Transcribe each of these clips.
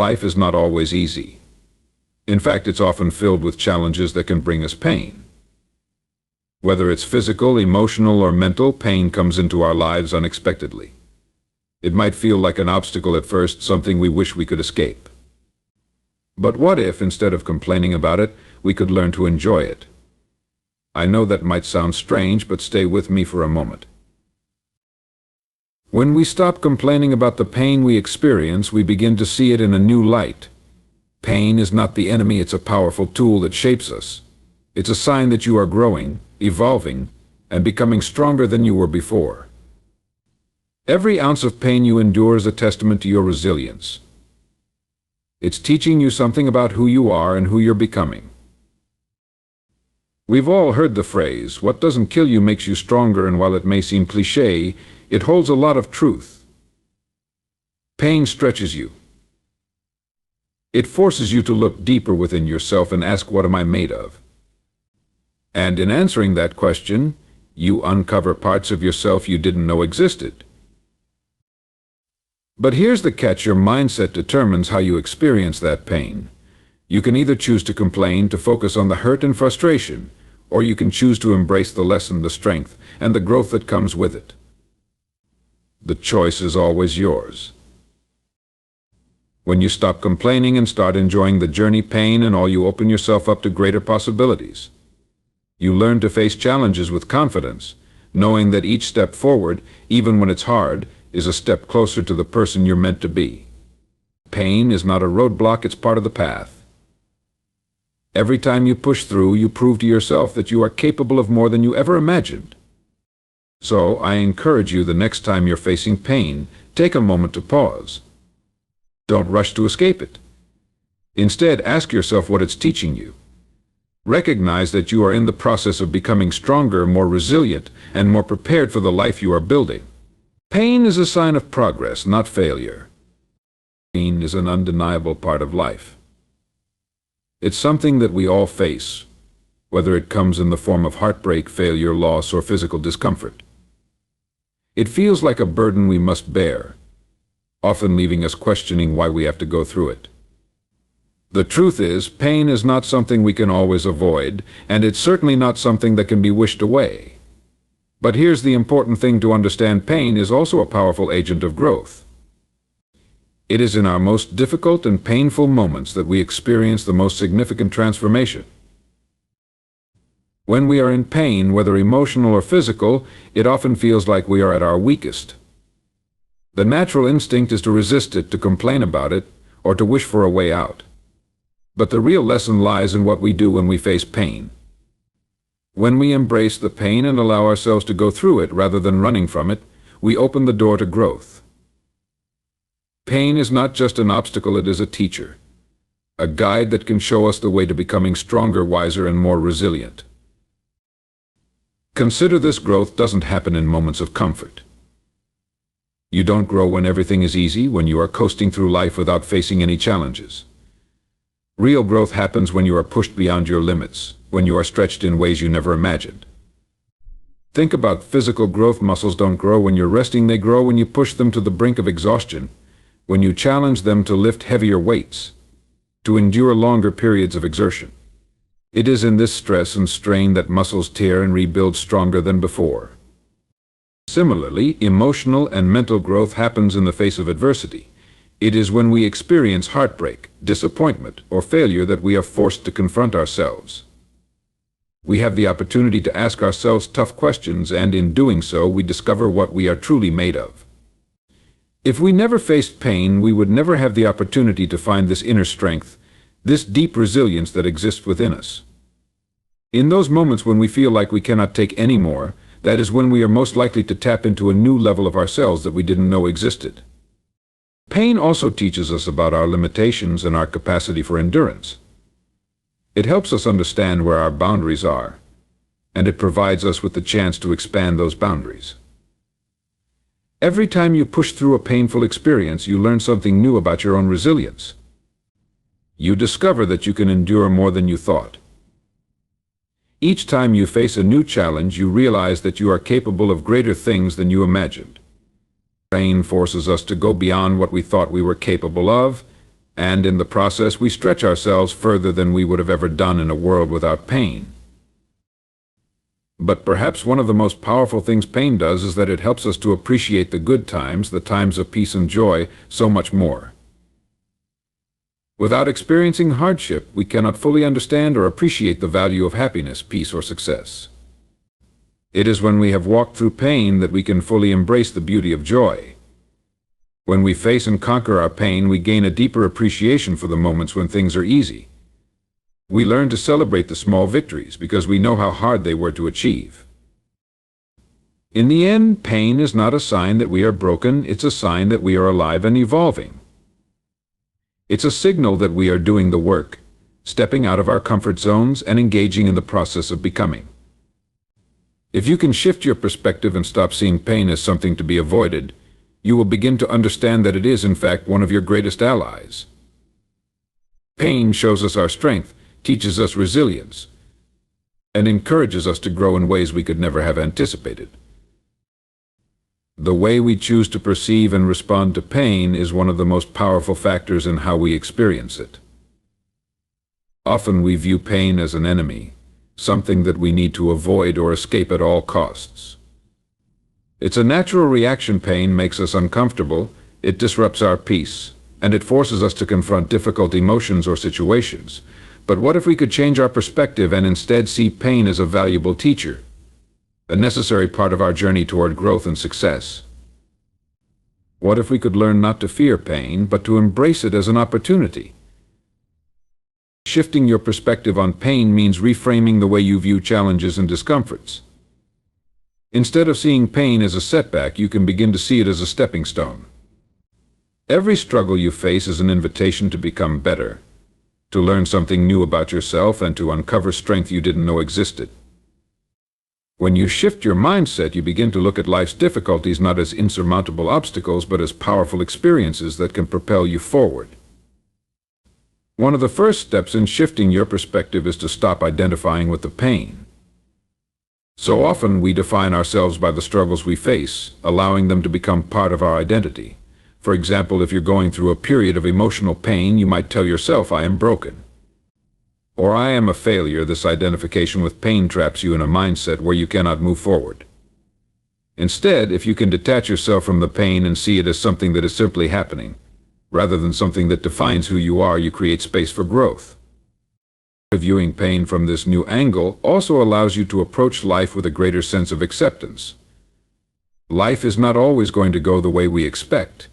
Life is not always easy. In fact, it's often filled with challenges that can bring us pain. Whether it's physical, emotional, or mental, pain comes into our lives unexpectedly. It might feel like an obstacle at first, something we wish we could escape. But what if, instead of complaining about it, we could learn to enjoy it? I know that might sound strange, but stay with me for a moment. When we stop complaining about the pain we experience, we begin to see it in a new light. Pain is not the enemy, it's a powerful tool that shapes us. It's a sign that you are growing, evolving, and becoming stronger than you were before. Every ounce of pain you endure is a testament to your resilience. It's teaching you something about who you are and who you're becoming. We've all heard the phrase, "What doesn't kill you makes you stronger," and while it may seem cliché, it holds a lot of truth. Pain stretches you. It forces you to look deeper within yourself and ask, what am I made of? And in answering that question, you uncover parts of yourself you didn't know existed. But here's the catch: your mindset determines how you experience that pain. You can either choose to complain, to focus on the hurt and frustration, or you can choose to embrace the lesson, the strength, and the growth that comes with it. The choice is always yours. When you stop complaining and start enjoying the journey, pain and all, you open yourself up to greater possibilities. You learn to face challenges with confidence, knowing that each step forward, even when it's hard, is a step closer to the person you're meant to be. Pain is not a roadblock, it's part of the path. Every time you push through, you prove to yourself that you are capable of more than you ever imagined. So I encourage you, the next time you're facing pain, take a moment to pause. Don't rush to escape it. Instead, ask yourself what it's teaching you. Recognize that you are in the process of becoming stronger, more resilient, and more prepared for the life you are building. Pain is a sign of progress, not failure. Pain is an undeniable part of life. It's something that we all face, whether it comes in the form of heartbreak, failure, loss, or physical discomfort. It feels like a burden we must bear, often leaving us questioning why we have to go through it. The truth is, pain is not something we can always avoid, and it's certainly not something that can be wished away. But here's the important thing to understand: pain is also a powerful agent of growth. It is in our most difficult and painful moments that we experience the most significant transformation. When we are in pain, whether emotional or physical, it often feels like we are at our weakest. The natural instinct is to resist it, to complain about it, or to wish for a way out. But the real lesson lies in what we do when we face pain. When we embrace the pain and allow ourselves to go through it rather than running from it, we open the door to growth. Pain is not just an obstacle, it is a teacher, a guide that can show us the way to becoming stronger, wiser, and more resilient. Consider this: growth doesn't happen in moments of comfort. You don't grow when everything is easy, when you are coasting through life without facing any challenges. Real growth happens when you are pushed beyond your limits, when you are stretched in ways you never imagined. Think about physical growth. Muscles don't grow when you're resting, they grow when you push them to the brink of exhaustion, when you challenge them to lift heavier weights, to endure longer periods of exertion. It is in this stress and strain that muscles tear and rebuild stronger than before. Similarly, emotional and mental growth happens in the face of adversity. It is when we experience heartbreak, disappointment, or failure that we are forced to confront ourselves. We have the opportunity to ask ourselves tough questions, and in doing so, we discover what we are truly made of. If we never faced pain, we would never have the opportunity to find this inner strength, this deep resilience that exists within us. In those moments when we feel like we cannot take any more, that is when we are most likely to tap into a new level of ourselves that we didn't know existed. Pain also teaches us about our limitations and our capacity for endurance. It helps us understand where our boundaries are, and it provides us with the chance to expand those boundaries. Every time you push through a painful experience, you learn something new about your own resilience. You discover that you can endure more than you thought. Each time you face a new challenge, you realize that you are capable of greater things than you imagined. Pain forces us to go beyond what we thought we were capable of, And in the process, we stretch ourselves further than we would have ever done in a world without pain. But perhaps one of the most powerful things pain does is that it helps us to appreciate the good times, the times of peace and joy, so much more. Without experiencing hardship, we cannot fully understand or appreciate the value of happiness, peace, or success. It is when we have walked through pain that we can fully embrace the beauty of joy. When we face and conquer our pain, we gain a deeper appreciation for the moments when things are easy. We learn to celebrate the small victories because we know how hard they were to achieve. In the end, pain is not a sign that we are broken, it's a sign that we are alive and evolving. It's a signal that we are doing the work, stepping out of our comfort zones and engaging in the process of becoming. If you can shift your perspective and stop seeing pain as something to be avoided, you will begin to understand that it is, in fact, one of your greatest allies. Pain shows us our strength, teaches us resilience, and encourages us to grow in ways we could never have anticipated. The way we choose to perceive and respond to pain is one of the most powerful factors in how we experience it. Often we view pain as an enemy, something that we need to avoid or escape at all costs. It's a natural reaction. Pain makes us uncomfortable, it disrupts our peace, and it forces us to confront difficult emotions or situations. But what if we could change our perspective and instead see pain as a valuable teacher, a necessary part of our journey toward growth and success? What if we could learn not to fear pain, but to embrace it as an opportunity? Shifting your perspective on pain means reframing the way you view challenges and discomforts. Instead of seeing pain as a setback, you can begin to see it as a stepping stone. Every struggle you face is an invitation to become better, to learn something new about yourself, and to uncover strength you didn't know existed. When you shift your mindset, you begin to look at life's difficulties not as insurmountable obstacles, but as powerful experiences that can propel you forward. One of the first steps in shifting your perspective is to stop identifying with the pain. So often we define ourselves by the struggles we face, allowing them to become part of our identity. For example, if you're going through a period of emotional pain, you might tell yourself, "I am broken," or "I am a failure." This identification with pain traps you in a mindset where you cannot move forward. Instead, if you can detach yourself from the pain and see it as something that is simply happening, rather than something that defines who you are, you create space for growth. Viewing pain from this new angle also allows you to approach life with a greater sense of acceptance. Life is not always going to go the way we expect,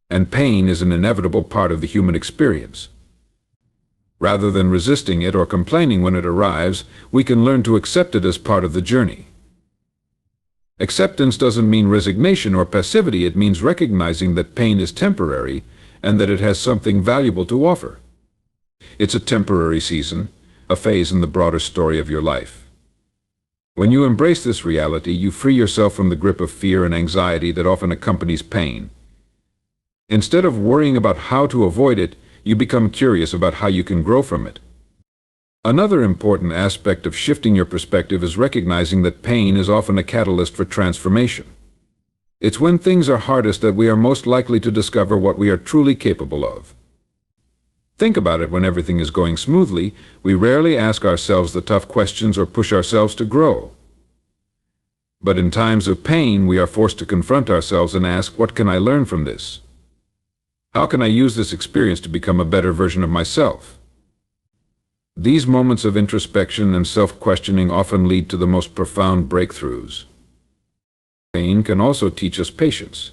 and pain is an inevitable part of the human experience. Rather than resisting it or complaining when it arrives, we can learn to accept it as part of the journey. Acceptance doesn't mean resignation or passivity. It means recognizing that pain is temporary and that it has something valuable to offer. It's a temporary season, a phase in the broader story of your life. When you embrace this reality, you free yourself from the grip of fear and anxiety that often accompanies pain. Instead of worrying about how to avoid it, you become curious about how you can grow from it. Another important aspect of shifting your perspective is recognizing that pain is often a catalyst for transformation. It's when things are hardest that we are most likely to discover what we are truly capable of. Think about it. When everything is going smoothly, we rarely ask ourselves the tough questions or push ourselves to grow. But in times of pain, we are forced to confront ourselves and ask, what can I learn from this? How can I use this experience to become a better version of myself? These moments of introspection and self-questioning often lead to the most profound breakthroughs. Pain can also teach us patience.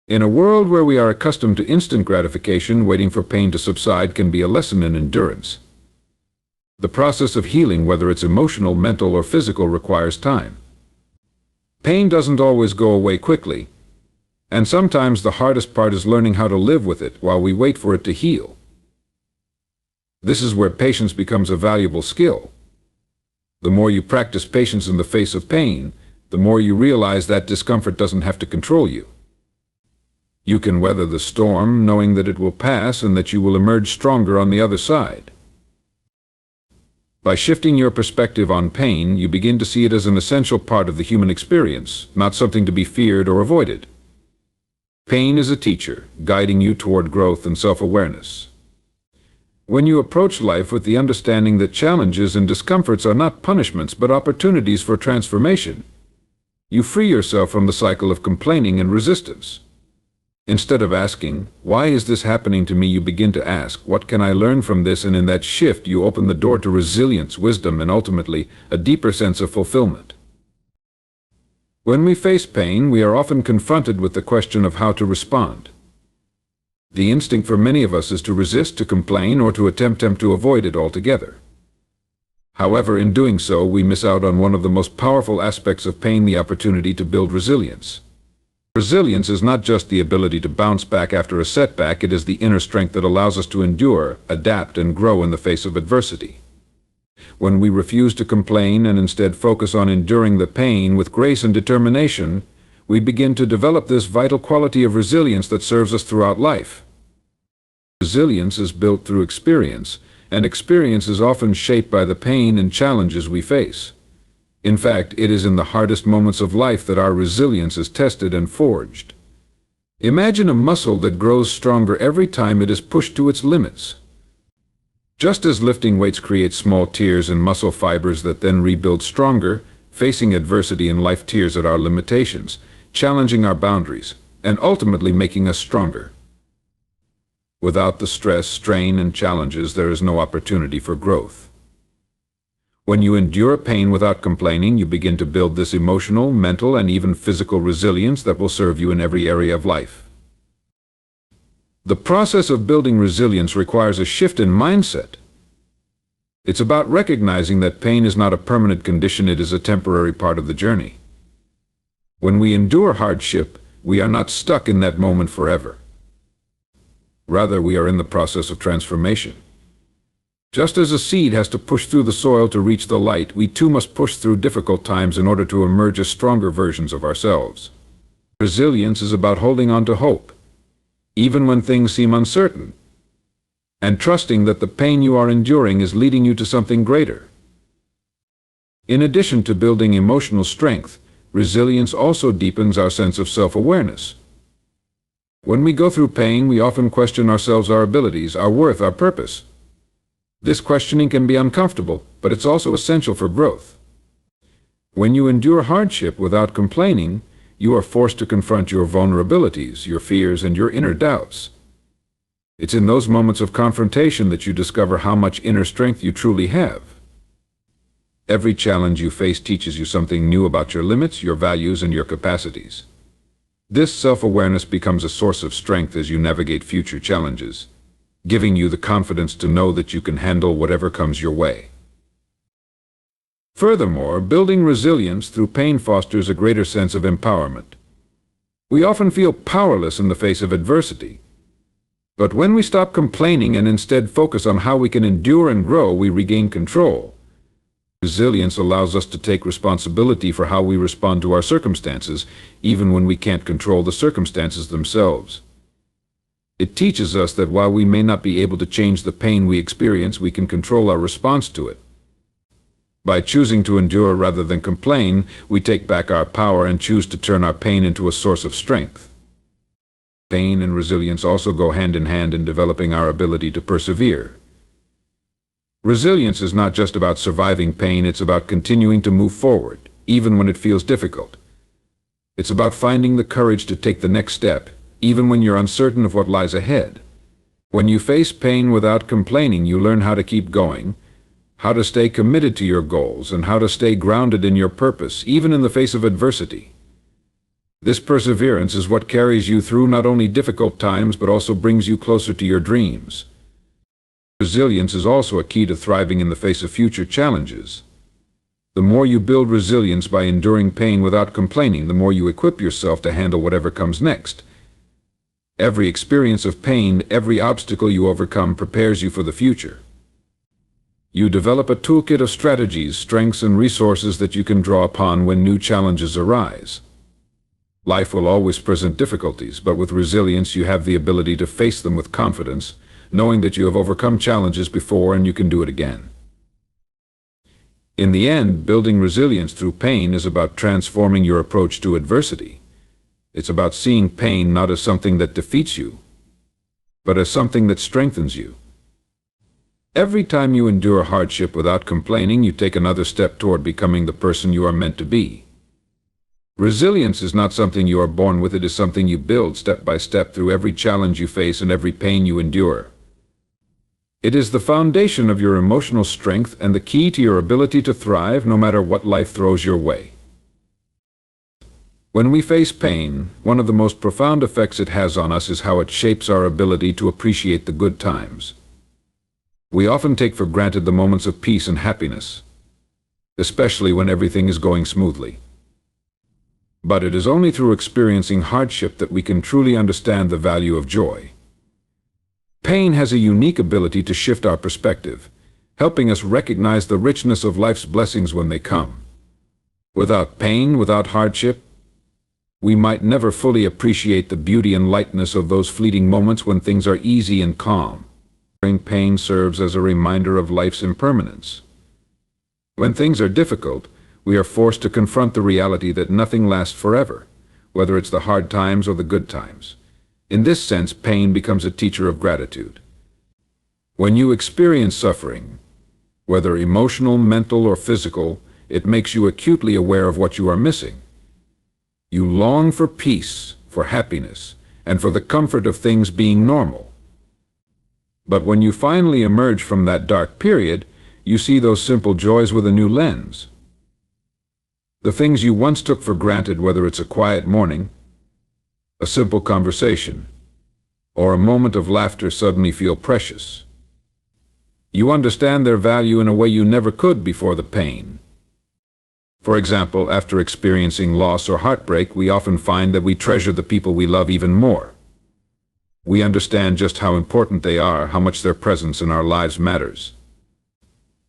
In a world where we are accustomed to instant gratification, waiting for pain to subside can be a lesson in endurance. The process of healing, whether it's emotional, mental, or physical, requires time. Pain doesn't always go away quickly, and sometimes the hardest part is learning how to live with it while we wait for it to heal. This is where patience becomes a valuable skill. The more you practice patience in the face of pain, the more you realize that discomfort doesn't have to control you. You can weather the storm knowing that it will pass and that you will emerge stronger on the other side. By shifting your perspective on pain, you begin to see it as an essential part of the human experience, not something to be feared or avoided. Pain is a teacher, guiding you toward growth and self-awareness. When you approach life with the understanding that challenges and discomforts are not punishments but opportunities for transformation, you free yourself from the cycle of complaining and resistance. Instead of asking, "Why is this happening to me?" you begin to ask, "What can I learn from this?" And in that shift, you open the door to resilience, wisdom, and ultimately, a deeper sense of fulfillment. When we face pain, we are often confronted with the question of how to respond. The instinct for many of us is to resist, to complain, or to attempt to avoid it altogether. However, in doing so, we miss out on one of the most powerful aspects of pain, the opportunity to build resilience. Resilience is not just the ability to bounce back after a setback, it is the inner strength that allows us to endure, adapt, and grow in the face of adversity. When we refuse to complain and instead focus on enduring the pain with grace and determination, we begin to develop this vital quality of resilience that serves us throughout life. Resilience is built through experience, and experience is often shaped by the pain and challenges we face. In fact, it is in the hardest moments of life that our resilience is tested and forged. Imagine a muscle that grows stronger every time it is pushed to its limits. Just as lifting weights creates small tears in muscle fibers that then rebuild stronger, facing adversity in life tears at our limitations, challenging our boundaries, and ultimately making us stronger. Without the stress, strain, and challenges, there is no opportunity for growth. When you endure pain without complaining, you begin to build this emotional, mental, and even physical resilience that will serve you in every area of life. The process of building resilience requires a shift in mindset. It's about recognizing that pain is not a permanent condition, it is a temporary part of the journey. When we endure hardship, we are not stuck in that moment forever. Rather, we are in the process of transformation. Just as a seed has to push through the soil to reach the light, we too must push through difficult times in order to emerge as stronger versions of ourselves. Resilience is about holding on to hope, even when things seem uncertain, and trusting that the pain you are enduring is leading you to something greater. In addition to building emotional strength, resilience also deepens our sense of self-awareness. When we go through pain, we often question ourselves, our abilities, our worth, our purpose. This questioning can be uncomfortable, but it's also essential for growth. When you endure hardship without complaining, you are forced to confront your vulnerabilities, your fears, and your inner doubts. It's in those moments of confrontation that you discover how much inner strength you truly have. Every challenge you face teaches you something new about your limits, your values, and your capacities. This self-awareness becomes a source of strength as you navigate future challenges, giving you the confidence to know that you can handle whatever comes your way. Furthermore, building resilience through pain fosters a greater sense of empowerment. We often feel powerless in the face of adversity. But when we stop complaining and instead focus on how we can endure and grow, we regain control. Resilience allows us to take responsibility for how we respond to our circumstances, even when we can't control the circumstances themselves. It teaches us that while we may not be able to change the pain we experience, we can control our response to it. By choosing to endure rather than complain, we take back our power and choose to turn our pain into a source of strength. Pain and resilience also go hand in hand in developing our ability to persevere. Resilience is not just about surviving pain, it's about continuing to move forward, even when it feels difficult. It's about finding the courage to take the next step, even when you're uncertain of what lies ahead. When you face pain without complaining, you learn how to keep going, how to stay committed to your goals, and how to stay grounded in your purpose, even in the face of adversity. This perseverance is what carries you through not only difficult times, but also brings you closer to your dreams. Resilience is also a key to thriving in the face of future challenges. The more you build resilience by enduring pain without complaining, the more you equip yourself to handle whatever comes next. Every experience of pain, every obstacle you overcome prepares you for the future. You develop a toolkit of strategies, strengths, and resources that you can draw upon when new challenges arise. Life will always present difficulties, but with resilience you have the ability to face them with confidence, knowing that you have overcome challenges before and you can do it again. In the end, building resilience through pain is about transforming your approach to adversity. It's about seeing pain not as something that defeats you, but as something that strengthens you. Every time you endure hardship without complaining, you take another step toward becoming the person you are meant to be. Resilience is not something you are born with, it is something you build step by step through every challenge you face and every pain you endure. It is the foundation of your emotional strength and the key to your ability to thrive no matter what life throws your way. When we face pain, one of the most profound effects it has on us is how it shapes our ability to appreciate the good times. We often take for granted the moments of peace and happiness, especially when everything is going smoothly. But it is only through experiencing hardship that we can truly understand the value of joy. Pain has a unique ability to shift our perspective, helping us recognize the richness of life's blessings when they come. Without pain, without hardship, we might never fully appreciate the beauty and lightness of those fleeting moments when things are easy and calm. Pain serves as a reminder of life's impermanence. When things are difficult, we are forced to confront the reality that nothing lasts forever, whether it's the hard times or the good times. In this sense, pain becomes a teacher of gratitude. When you experience suffering, whether emotional, mental, or physical, it makes you acutely aware of what you are missing. You long for peace, for happiness, and for the comfort of things being normal. But when you finally emerge from that dark period, you see those simple joys with a new lens. The things you once took for granted, whether it's a quiet morning, a simple conversation, or a moment of laughter, suddenly feel precious. You understand their value in a way you never could before the pain. For example, after experiencing loss or heartbreak, we often find that we treasure the people we love even more. We understand just how important they are, how much their presence in our lives matters.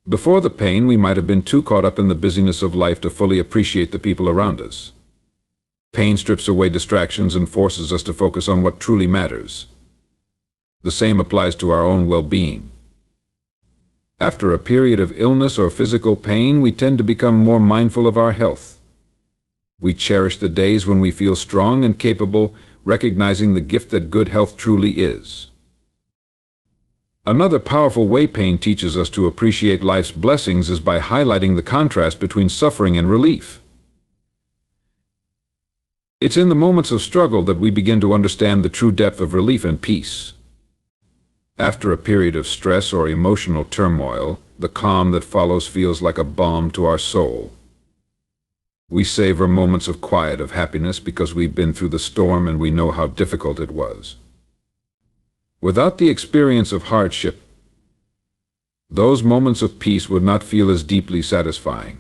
Before the pain, we might have been too caught up in the busyness of life to fully appreciate the people around us. Pain strips away distractions and forces us to focus on what truly matters. The same applies to our own well-being. After a period of illness or physical pain, we tend to become more mindful of our health. We cherish the days when we feel strong and capable, recognizing the gift that good health truly is. Another powerful way pain teaches us to appreciate life's blessings is by highlighting the contrast between suffering and relief. It's in the moments of struggle that we begin to understand the true depth of relief and peace. After a period of stress or emotional turmoil, the calm that follows feels like a balm to our soul. We savor moments of quiet, of happiness, because we've been through the storm and we know how difficult it was. Without the experience of hardship, those moments of peace would not feel as deeply satisfying.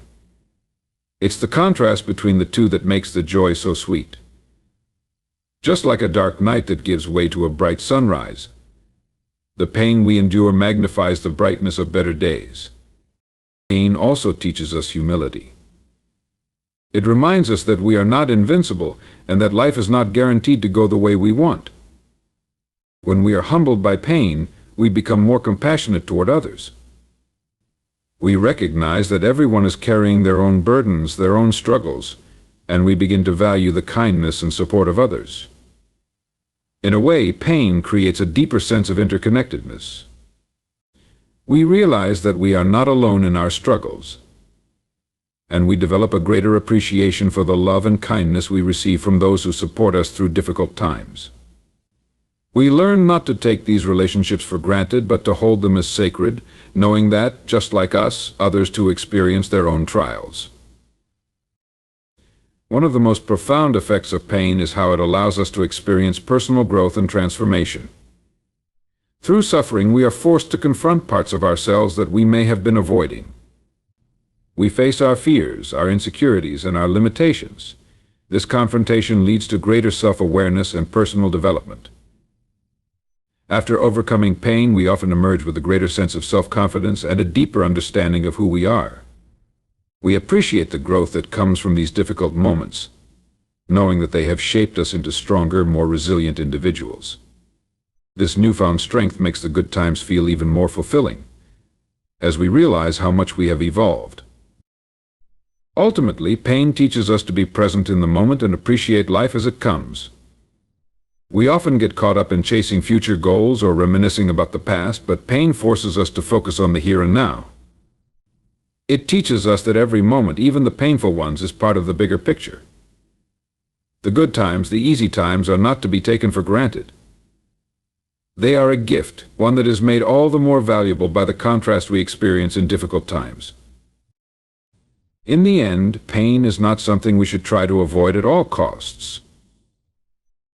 It's the contrast between the two that makes the joy so sweet. Just like a dark night that gives way to a bright sunrise, the pain we endure magnifies the brightness of better days. Pain also teaches us humility. It reminds us that we are not invincible and that life is not guaranteed to go the way we want. When we are humbled by pain, we become more compassionate toward others. We recognize that everyone is carrying their own burdens, their own struggles, and we begin to value the kindness and support of others. In a way, pain creates a deeper sense of interconnectedness. We realize that we are not alone in our struggles, and we develop a greater appreciation for the love and kindness we receive from those who support us through difficult times. We learn not to take these relationships for granted, but to hold them as sacred, knowing that, just like us, others too experience their own trials. One of the most profound effects of pain is how it allows us to experience personal growth and transformation. Through suffering, we are forced to confront parts of ourselves that we may have been avoiding. We face our fears, our insecurities, and our limitations. This confrontation leads to greater self-awareness and personal development. After overcoming pain, we often emerge with a greater sense of self-confidence and a deeper understanding of who we are. We appreciate the growth that comes from these difficult moments, knowing that they have shaped us into stronger, more resilient individuals. This newfound strength makes the good times feel even more fulfilling, as we realize how much we have evolved. Ultimately, pain teaches us to be present in the moment and appreciate life as it comes. We often get caught up in chasing future goals or reminiscing about the past, but pain forces us to focus on the here and now. It teaches us that every moment, even the painful ones, is part of the bigger picture. The good times, the easy times, are not to be taken for granted. They are a gift, one that is made all the more valuable by the contrast we experience in difficult times. In the end, pain is not something we should try to avoid at all costs.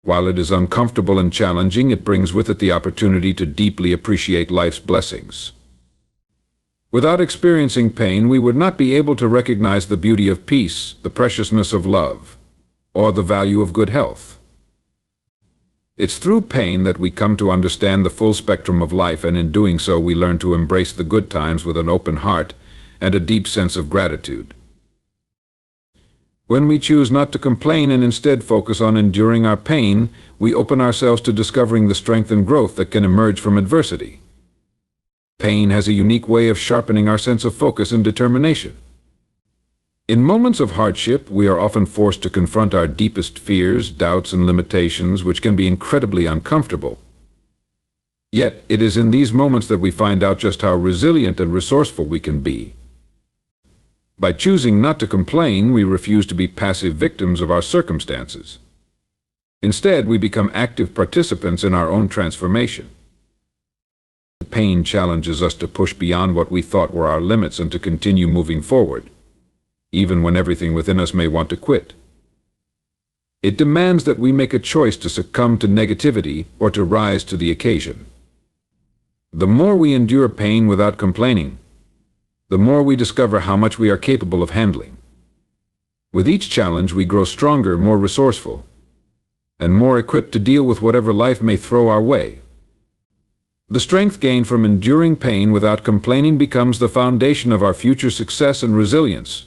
While it is uncomfortable and challenging, it brings with it the opportunity to deeply appreciate life's blessings. Without experiencing pain, we would not be able to recognize the beauty of peace, the preciousness of love, or the value of good health. It's through pain that we come to understand the full spectrum of life, and in doing so we learn to embrace the good times with an open heart and a deep sense of gratitude. When we choose not to complain and instead focus on enduring our pain, we open ourselves to discovering the strength and growth that can emerge from adversity. Pain has a unique way of sharpening our sense of focus and determination. In moments of hardship, we are often forced to confront our deepest fears, doubts, and limitations, which can be incredibly uncomfortable. Yet, it is in these moments that we find out just how resilient and resourceful we can be. By choosing not to complain, we refuse to be passive victims of our circumstances. Instead, we become active participants in our own transformation. Pain challenges us to push beyond what we thought were our limits and to continue moving forward, even when everything within us may want to quit. It demands that we make a choice to succumb to negativity or to rise to the occasion. The more we endure pain without complaining, the more we discover how much we are capable of handling. With each challenge, we grow stronger, more resourceful, and more equipped to deal with whatever life may throw our way. The strength gained from enduring pain without complaining becomes the foundation of our future success and resilience.